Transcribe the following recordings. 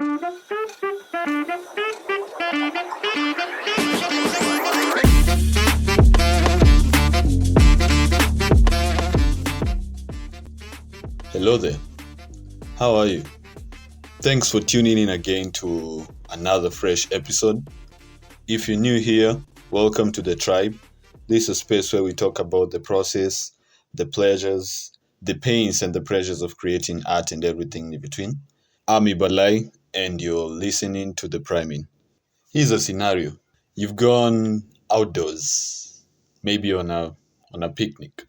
Hello there. How are you? Thanks for tuning in again to another fresh episode. If you're new here, welcome to the tribe. This is a space where we talk about the process, the pleasures, the pains, and the pressures of creating art and everything in between. I'm Ibalai, and you're listening to the priming. Here's a scenario. You've gone outdoors, maybe on a picnic,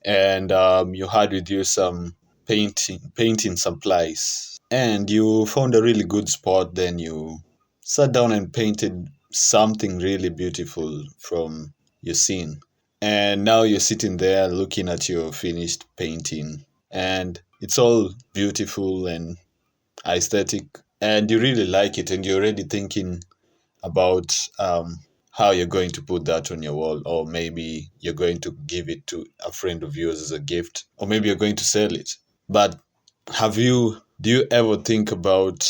and you had with you some painting supplies, and you found a really good spot. Then you sat down and painted something really beautiful from your scene, and now you're sitting there looking at your finished painting, and it's all beautiful and aesthetic, and you really like it, and you're already thinking about how you're going to put that on your wall, or maybe you're going to give it to a friend of yours as a gift, or maybe you're going to sell it. But do you ever think about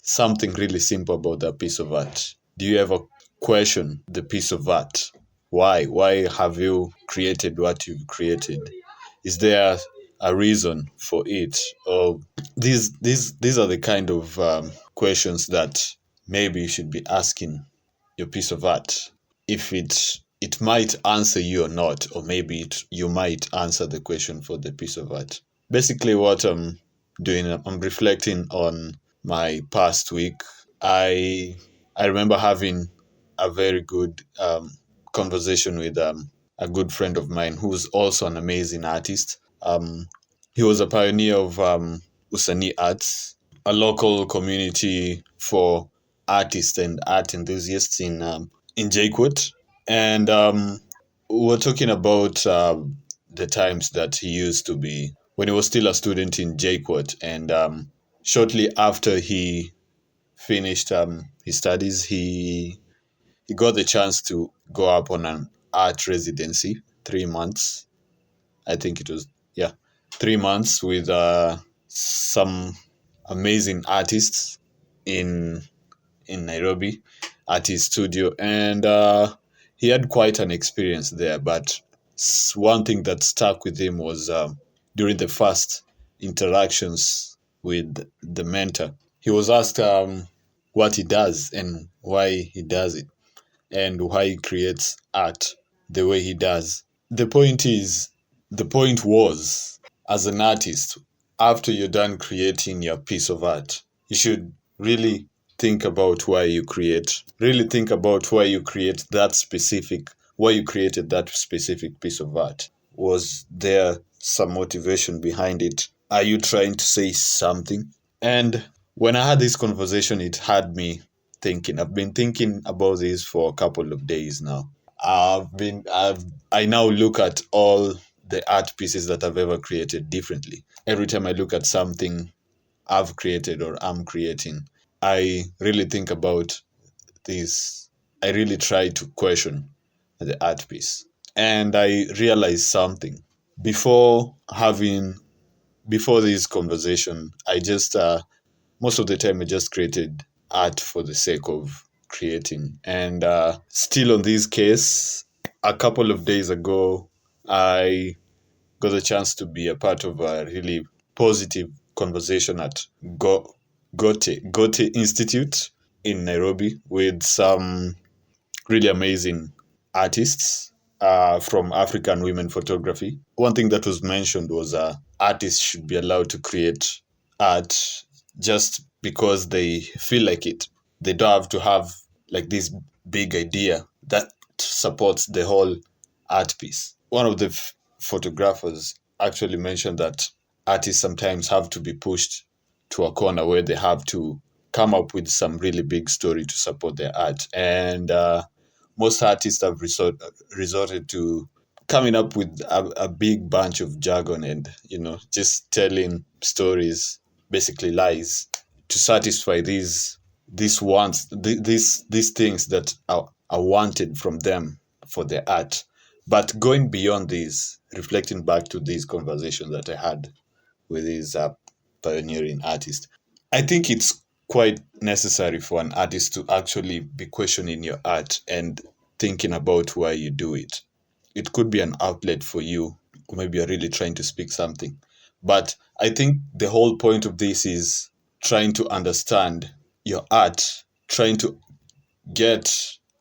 something really simple about that piece of art? Do you ever question the piece of art? Why? Why have you created what you've created? Is there a reason for it? Or these are the kind of questions that maybe you should be asking your piece of art. If it might answer you or not, or maybe you might answer the question for the piece of art. Basically, what I'm doing, I'm reflecting on my past week. I remember having a very good conversation with a good friend of mine who's also an amazing artist. He was a pioneer of Usani Arts, a local community for artists and art enthusiasts in JKUAT. And we're talking about the times that he used to be when he was still a student in JKUAT. And shortly after he finished his studies, he got the chance to go up on an art residency, 3 months. I think it was, yeah, 3 months with some amazing artists in Nairobi at his studio, and he had quite an experience there. But one thing that stuck with him was during the first interactions with the mentor, he was asked what he does and why he does it, and why he creates art the way he does. The point is, the point was, as an artist, after you're done creating your piece of art, you should really think about why you create. Really think about why you why you created that specific piece of art. Was there some motivation behind it? Are you trying to say something? And when I had this conversation, it had me thinking. I've been thinking about this for a couple of days now. I now look at all the art pieces that I've ever created differently. Every time I look at something I've created or I'm creating, I really think about this. I really try to question the art piece. And I realized something. Before having, before this conversation, most of the time I just created art for the sake of creating. And still on this case, a couple of days ago, I got the chance to be a part of a really positive conversation at Gote Institute in Nairobi with some really amazing artists from African women photography. One thing that was mentioned was artists should be allowed to create art just because they feel like it. They don't have to have like this big idea that supports the whole art piece. One of the photographers actually mentioned that artists sometimes have to be pushed to a corner where they have to come up with some really big story to support their art. And most artists have resorted to coming up with a big bunch of jargon and, just telling stories, basically lies, to satisfy these wants, these things that are wanted from them for their art. But going beyond this, reflecting back to these conversations that I had with these pioneering artists, I think it's quite necessary for an artist to actually be questioning your art and thinking about why you do it. It could be an outlet for you, or maybe you're really trying to speak something. But I think the whole point of this is trying to understand your art, trying to get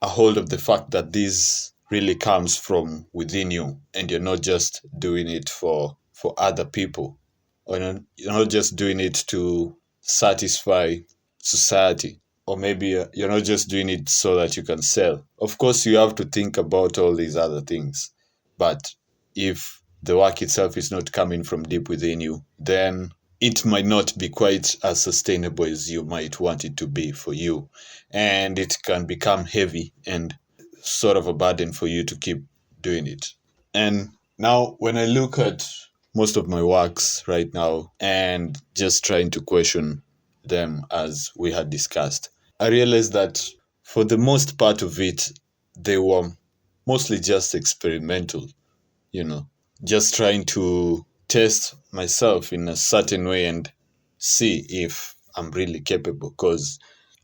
a hold of the fact that this really comes from within you and you're not just doing it for other people, or you're not just doing it to satisfy society, or maybe you're not just doing it so that you can sell. Of course you have to think about all these other things, but if the work itself is not coming from deep within you, then it might not be quite as sustainable as you might want it to be for you. And it can become heavy and sort of a burden for you to keep doing it. And now, when I look at most of my works right now and just trying to question them as we had discussed, I realized that for the most part of it, they were mostly just experimental, you know, just trying to test myself in a certain way and see if I'm really capable. Because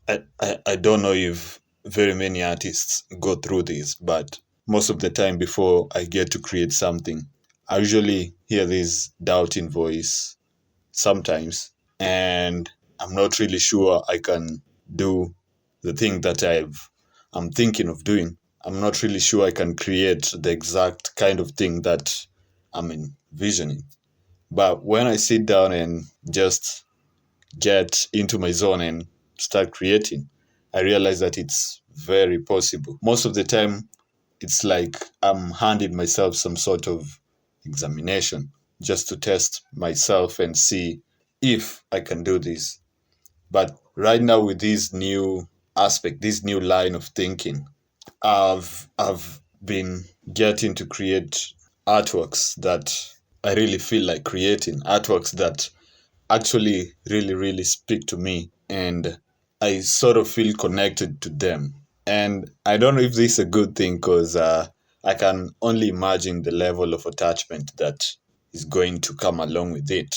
I don't know if very many artists go through this, but most of the time before I get to create something, I usually hear this doubting voice sometimes, and I'm not really sure I can do the thing that I'm thinking of doing. I'm not really sure I can create the exact kind of thing that I'm envisioning. But when I sit down and just get into my zone and start creating, I realize that it's very possible. Most of the time, it's like I'm handing myself some sort of examination just to test myself and see if I can do this. But right now, with this new aspect, this new line of thinking, I've been getting to create artworks that I really feel like creating, artworks that actually really speak to me, and I sort of feel connected to them. And I don't know if this is a good thing, because I can only imagine the level of attachment that is going to come along with it.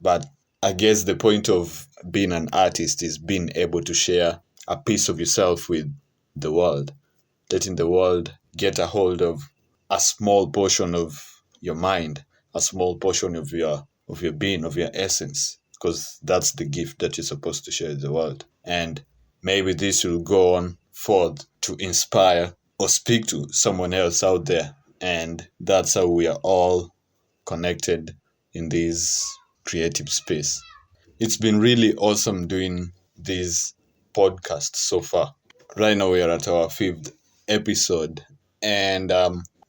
But I guess the point of being an artist is being able to share a piece of yourself with the world, letting the world get a hold of a small portion of your mind, a small portion of your being, of your essence, because that's the gift that you're supposed to share with the world. And maybe this will go on forth to inspire or speak to someone else out there. And that's how we are all connected in this creative space. It's been really awesome doing this podcast so far. Right now, we are at our fifth episode, and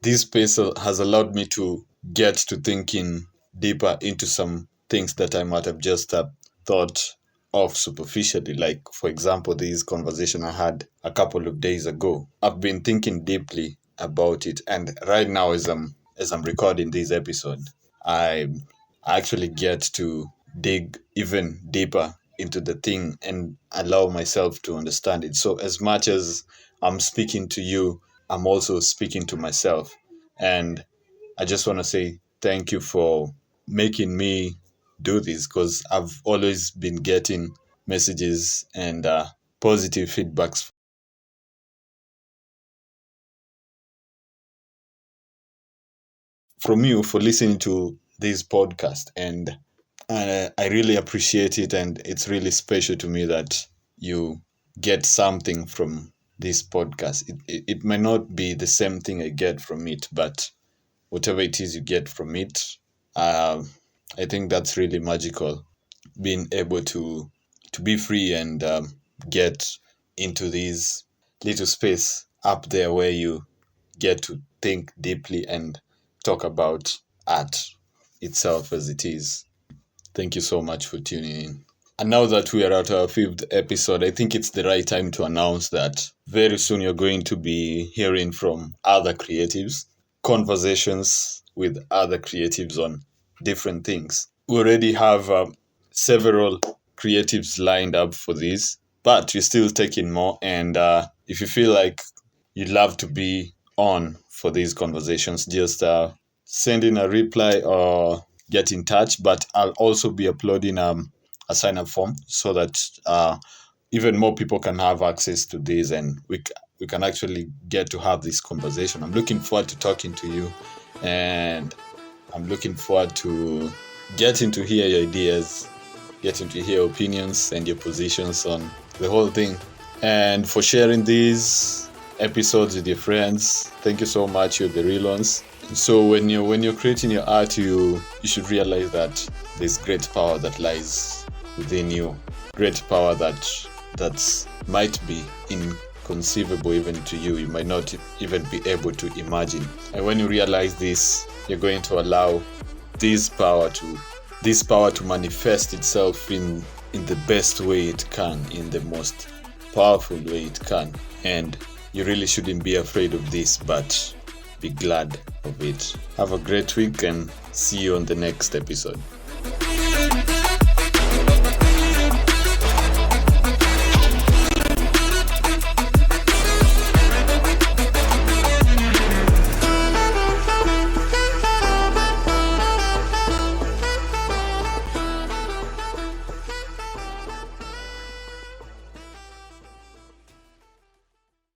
this space has allowed me to get to thinking deeper into some things that I might have just thought of superficially. Like, for example, this conversation I had a couple of days ago. I've been thinking deeply about it, and right now, as I'm recording this episode, I actually get to dig even deeper into the thing and allow myself to understand it. So, as much as I'm speaking to you, I'm also speaking to myself. And I just want to say thank you for making me do this, because I've always been getting messages and positive feedbacks from you for listening to this podcast. And I really appreciate it. And it's really special to me that you get something from this podcast. It might not be the same thing I get from it, but whatever it is you get from it, uh, I think that's really magical. Being able to be free and get into this little space up there where you get to think deeply and talk about art itself as it is. Thank you so much for tuning in. And now that we are at our fifth episode, I think it's the right time to announce that very soon you're going to be hearing from other creatives, conversations with other creatives on different things. We already have several creatives lined up for this, but we're still taking more. And if you feel like you'd love to be on for these conversations, just send in a reply or get in touch. But I'll also be uploading a sign up form so that even more people can have access to this, and we can actually get to have this conversation. I'm looking forward to talking to you, and I'm looking forward to getting to hear your ideas, getting to hear opinions and your positions on the whole thing, and for sharing these episodes with your friends. Thank you so much. You're the real ones. So when you're creating your art, you should realize that there's great power that lies within you, great power that might be inconceivable even to you. You might not even be able to imagine. And when you realize this, you're going to allow this power to manifest itself in the best way it can, in the most powerful way it can. And you really shouldn't be afraid of this, but be glad of it. Have a great week and see you on the next episode.